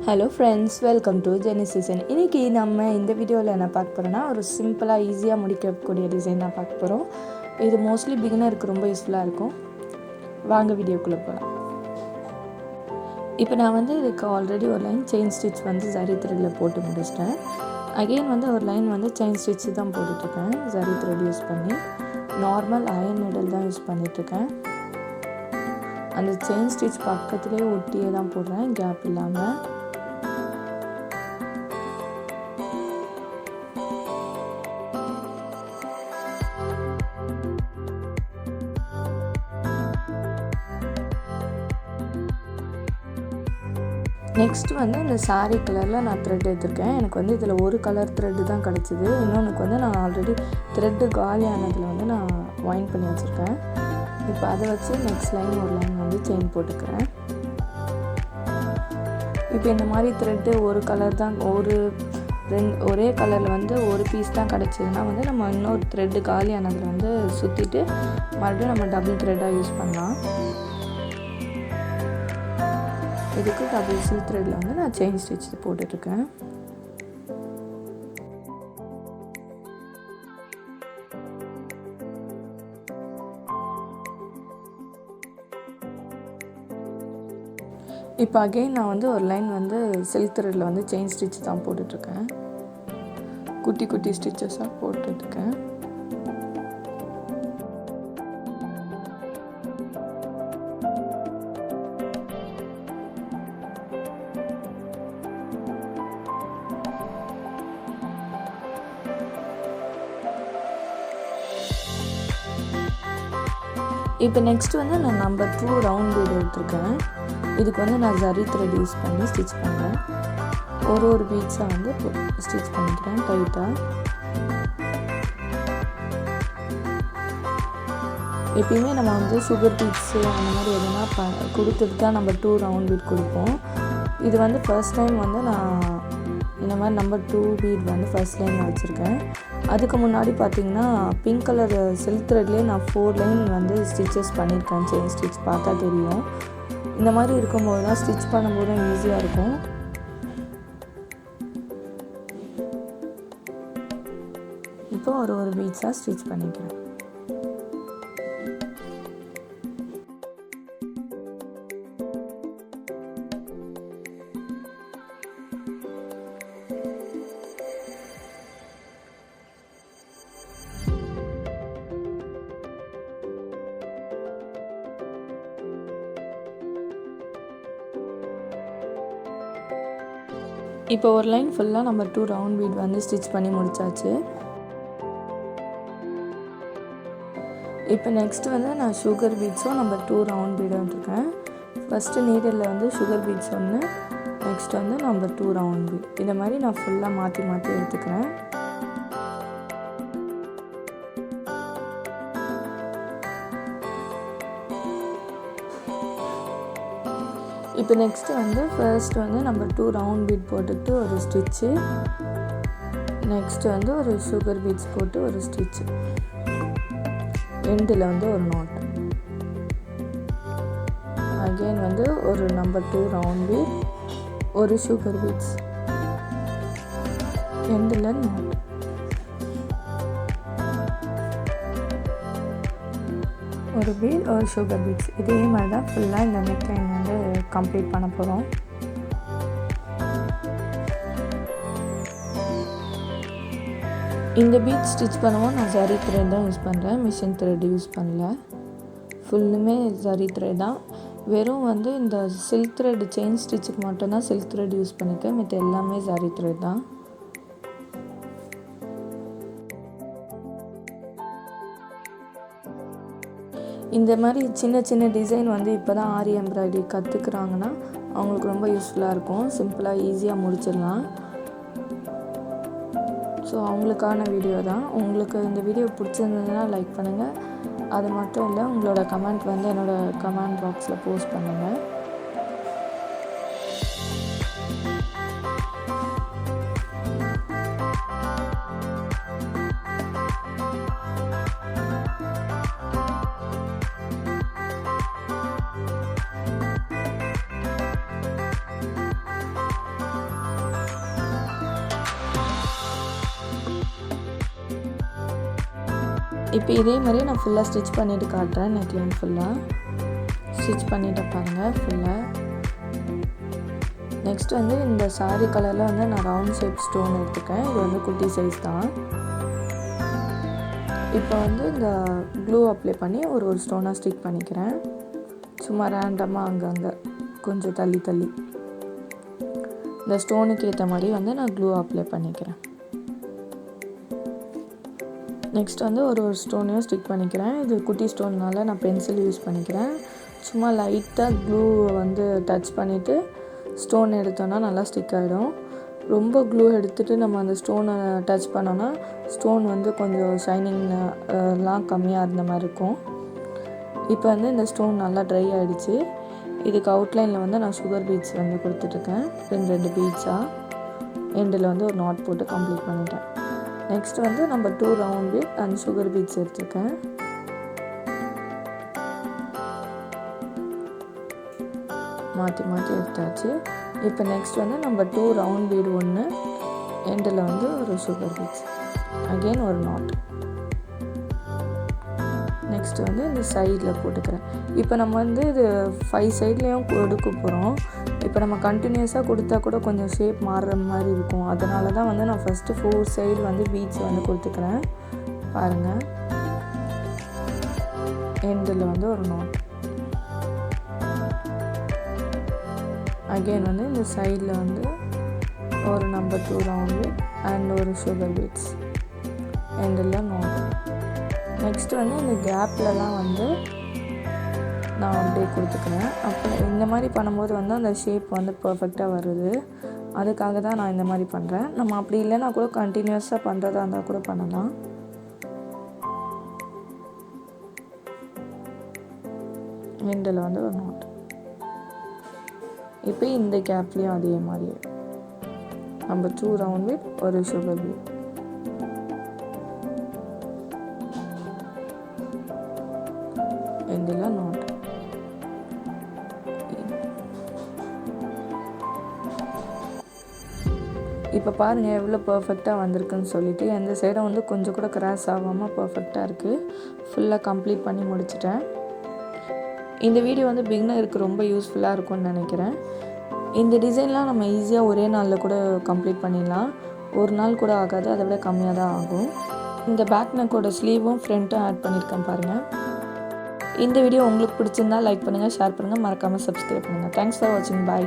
Hello friends, welcome to Jenny season. இன்றைக்கி நம்ம இந்த வீடியோவில் என்ன பார்க்க போகிறோன்னா, ஒரு சிம்பிளாக ஈஸியாக முடிக்கக்கூடிய டிசைன் தான் பார்க்க போகிறோம். இது மோஸ்ட்லி பிகினருக்கு ரொம்ப யூஸ்ஃபுல்லாக இருக்கும். வாங்க வீடியோக்குள்ளே போகலாம். இப்போ நான் இதுக்கு ஆல்ரெடி ஒரு லைன் செயின் ஸ்டிச் ஜரி த்ரெட்டில் போட்டு முடிச்சிட்டேன். அகெயின் ஒரு லைன் செயின் ஸ்டிச் தான் போட்டுட்ருக்கேன். ஜரி த்ரெட் யூஸ் பண்ணி நார்மல் அயன் நீடில் தான் யூஸ் பண்ணிகிட்ருக்கேன். அந்த செயின் ஸ்டிச் பக்கத்துலேயே ஒட்டியே தான் போடுறேன், கேப் இல்லாமல். நெக்ஸ்ட் இந்த சாரீ கலரில் நான் த்ரெட் எடுத்திருக்கேன். எனக்கு இதில் ஒரு கலர் த்ரெட்டு தான் கிடச்சிது. இன்னொன்றுக்கு நான் ஆல்ரெடி த்ரெட்டு காலியானதில் நான் வைண்ட் பண்ணி வச்சுருக்கேன். இப்போ அதை வச்சு நெக்ஸ்ட் லைன் ஒரு லைன் செயின் போட்டுக்கிறேன். இப்போ இந்த மாதிரி த்ரெட்டு ஒரு கலர் தான், ஒரே கலரில் ஒரு பீஸ் தான் கிடச்சிதுன்னா நம்ம இன்னொரு த்ரெட்டு காலியானதில் சுற்றிட்டு மறுபடியும் நம்ம டபுள் த்ரெட்டாக யூஸ் பண்ணலாம். இதுக்கு டபுள் சில்க் த்ரெட்டில் நான் செயின் ஸ்டிச் போட்டுட்ருக்கேன். இப்போ அகெயின் நான் ஒரு லைன் சில்க் த்ரெட்டில் செயின் ஸ்டிச் தான் போட்டுட்ருக்கேன். குட்டி குட்டி ஸ்டிச்சஸாக போட்டுட்ருக்கேன். இப்போ நெக்ஸ்ட் நான் நம்பர் 2 ரவுண்ட் பீட் எடுத்திருக்கேன். இதுக்கு நான் ஜரி த்ரெட் யூஸ் பண்ணி ஸ்டிச் பண்ணுறேன். ஒரு பீட்ஸாக ஸ்டிச் பண்ணிக்கிறேன் டைட்டாக. எப்பயுமே நம்ம சுகர் பீட்ஸு அந்த மாதிரி எதுனா கொடுத்துட்டு தான் நம்பர் 2 ரவுண்ட் பீட் கொடுப்போம். இது ஃபர்ஸ்ட் டைம் நான் இந்த மாதிரி நம்பர் 2 பீட் ஃபர்ஸ்ட் லைன் வச்சுருக்கேன். அதுக்கு முன்னாடி பார்த்திங்கன்னா பிங்க் கலர் சில்க் த்ரெட்லேயே நான் 4 லைன் ஸ்டிச்சஸ் பண்ணியிருக்கேன். செயின் ஸ்டிச் பார்த்தா தெரியும். இந்த மாதிரி இருக்கும்போது தான் ஸ்டிச் பண்ணும்போதும் ஈஸியாக இருக்கும். இப்போ ஒரு பீட்ஸாக ஸ்டிச் பண்ணிக்கிறேன். இப்போ ஒரு லைன் ஃபுல்லாக நம்பர் 2 ரவுண்ட் பீட் ஸ்டிச் பண்ணி முடிச்சாச்சு. இப்போ நெக்ஸ்ட் நான் சுகர் பீட்ஸும் நம்பர் 2 ரவுண்ட் பீடும் எடுத்துருக்கேன். ஃபஸ்ட்டு நீடில் சுகர் பீட்ஸ் ஒன்று, நெக்ஸ்ட் நம்பர் 2 ரவுண்ட் பீட். இந்த மாதிரி நான் ஃபுல்லாக மாற்றி மாற்றி எடுத்துக்கிறேன். இப்போ next first number 2 round beat போட்டுட்டு ஒரு ஸ்டிச்சு, நெக்ஸ்ட்டு ஒரு சுகர் பீட்ஸ் போட்டு ஒரு ஸ்டிச்சு, எண்டில் ஒரு நோட். அகெயின் ஒரு நம்பர் 2 ரவுண்ட் பீட், ஒரு சுகர் பீட்ஸ், எண்டில் நோட். ஒரு பீட், ஒரு சுகர் பீட்ஸ். இதே மாதிரி தான் ஃபுல்லாக இந்த நெக் லைன் கம்ப்ளீட் பண்ண போகிறோம். இந்த பீட் ஸ்டிச் பண்ணுவோம் நான் ஜரி த்ரெட் தான் யூஸ் பண்ணுறேன், மிஷின் த்ரெட் யூஸ் பண்ணல. ஃபுல்லுமே ஜரி த்ரெட் தான். வெறும் இந்த சில்க் த்ரெட் செயின் ஸ்டிச்சுக்கு மட்டும்தான் சில்க் த்ரெட் யூஸ் பண்ணிக்கேன். மற்ற எல்லாமே ஜரி த்ரெட் தான். இந்த மாதிரி சின்ன சின்ன டிசைன் இப்போ தான் ஆரி எம்ப்ராய்டரி கற்றுக்குறாங்கன்னா அவங்களுக்கு ரொம்ப யூஸ்ஃபுல்லாக இருக்கும். சிம்பிளாக ஈஸியாக முடிச்சிடலாம். ஸோ அவங்களுக்கான வீடியோ தான். உங்களுக்கு இந்த வீடியோ பிடிச்சிருந்ததுன்னா லைக் பண்ணுங்கள். அது மட்டும் இல்லை, உங்களோட கமெண்ட் என்னோடய கமெண்ட் பாக்ஸில் போஸ்ட் பண்ணுங்கள். இப்போ இதே மாதிரி நான் ஃபுல்லாக ஸ்டிச் பண்ணிவிட்டு காட்டுறேன். நெக்லைன் ஃபுல்லாக ஸ்டிச் பண்ணிவிட்டு பாருங்கள் ஃபுல்லாக. நெக்ஸ்ட் வந்து இந்த சாரீ கலரில் வந்து நான் ரவுண்ட் ஷேப் ஸ்டோன் எடுத்துக்கேன். இது வந்து குட்டி சைஸ் தான். இப்போ வந்து இந்த க்ளூ அப்ளை பண்ணி ஒரு ஸ்டோனாக ஸ்டிக் பண்ணிக்கிறேன். சும்மா ரேண்டமாக அங்கங்கே கொஞ்சம் தள்ளி தள்ளி இந்த ஸ்டோனுக்கு ஏற்ற மாதிரி வந்து நான் க்ளூ அப்ளை பண்ணிக்கிறேன். நெக்ஸ்ட் வந்து ஒரு ஸ்டோனையும் ஸ்டிக் பண்ணிக்கிறேன். இது குட்டி ஸ்டோன்னால நான் பென்சில் யூஸ் பண்ணிக்கிறேன். சும்மா லைட்டாக க்ளூ வந்து டச் பண்ணிவிட்டு ஸ்டோன் எடுத்தோன்னா நல்லா ஸ்டிக் ஆகிடும். ரொம்ப க்ளூ எடுத்துகிட்டு நம்ம அந்த ஸ்டோனை டச் பண்ணோன்னா ஸ்டோன் வந்து கொஞ்சம் ஷைனிங்லாம் கம்மியாக இருந்த மாதிரி இருக்கும். இப்போ வந்து இந்த ஸ்டோன் நல்லா ட்ரை ஆகிடுச்சு. இதுக்கு அவுட்லைனில் வந்து நான் சுகர் பீட்ஸ் வந்து கொடுத்துட்ருக்கேன். 2 பீட்ஸாக எண்டில் வந்து ஒரு நாட் போட்டு கம்ப்ளீட் பண்ணிட்டேன். நெக்ஸ்ட் வந்து நம்ம 2 round beet and sugar beets எடுத்துருக்கேன். மாற்றி மாற்றி எடுத்தாச்சு. இப்போ நெக்ஸ்ட் வந்து நம்ம 2 ரவுண்ட் பீடு ஒன்று எண்டில் வந்து ஒரு சுகர் பீட்ஸ், அகெயின் ஒரு நாட். நெக்ஸ்ட் வந்து இந்த சைடில் போட்டுக்கிறேன். இப்போ நம்ம வந்து இது 5 சைட்லேயும் கொடுக்க போகிறோம். இப்போ நம்ம கண்டினியூஸாக கொடுத்தா கூட கொஞ்சம் ஷேப் மாறுற மாதிரி இருக்கும். அதனால தான் வந்து நான் ஃபஸ்ட்டு 4 சைடு வந்து பீட்ஸ் வந்து கொடுத்துக்கிறேன். பாருங்கள், எண்டில் வந்து ஒரு நாட், அகெயின் வந்து இந்த சைடில் வந்து ஒரு நம்பர் 2 ரவுண்டு அண்ட் ஒரு சுகர் பீட்ஸ், எண்டில் நாட். நெக்ஸ்ட் வந்து இந்த கேப்லலாம் வந்து நான் அப்படியே கொடுத்துக்கிறேன். அப்போ இந்த மாதிரி பண்ணும்போது வந்து அந்த ஷேப் வந்து பர்ஃபெக்டாக வருது. அதுக்காக தான் நான் இந்த மாதிரி பண்ணுறேன். நம்ம அப்படி இல்லைன்னா கூட கண்டினியூஸாக பண்ணுறதா இருந்தால் கூட பண்ணலாம். எண்டில் வந்து ஒரு நாட். இப்போ இந்த கேப்லேயும் அதே மாதிரி நம்ம 2 ரவுண்ட் பீட் ஒரு சுகர் பீட், எண்டில் நாட். இப்போ பாருங்கள் எவ்வளோ பர்ஃபெக்டாக வந்திருக்குன்னு சொல்லிவிட்டு. எந்த சைடும் வந்து கொஞ்சம் கூட கிராஸ் ஆகாமல் பர்ஃபெக்டாக இருக்குது. ஃபுல்லாக கம்ப்ளீட் பண்ணி முடிச்சிட்டேன். இந்த வீடியோ வந்து பிகினருக்கு ரொம்ப யூஸ்ஃபுல்லாக இருக்கும்னு நினைக்கிறேன். இந்த டிசைன்லாம் நம்ம ஈஸியாக ஒரே நாளில் கூட கம்ப்ளீட் பண்ணிடலாம். ஒரு நாள் கூட ஆகாது, அதை விட கம்மியாக தான் ஆகும். இந்த பேக் நெக்கோட ஸ்லீவும் ஃப்ரண்ட்டும் ஆட் பண்ணியிருக்கேன் பாருங்கள். இந்த வீடியோ உங்களுக்கு பிடிச்சிருந்தால் லைக் பண்ணுங்கள், ஷேர் பண்ணுங்கள், மறக்காமல் சப்ஸ்கிரைப் பண்ணுங்கள். தேங்க்ஸ் ஃபார் வாட்சிங். பாய்.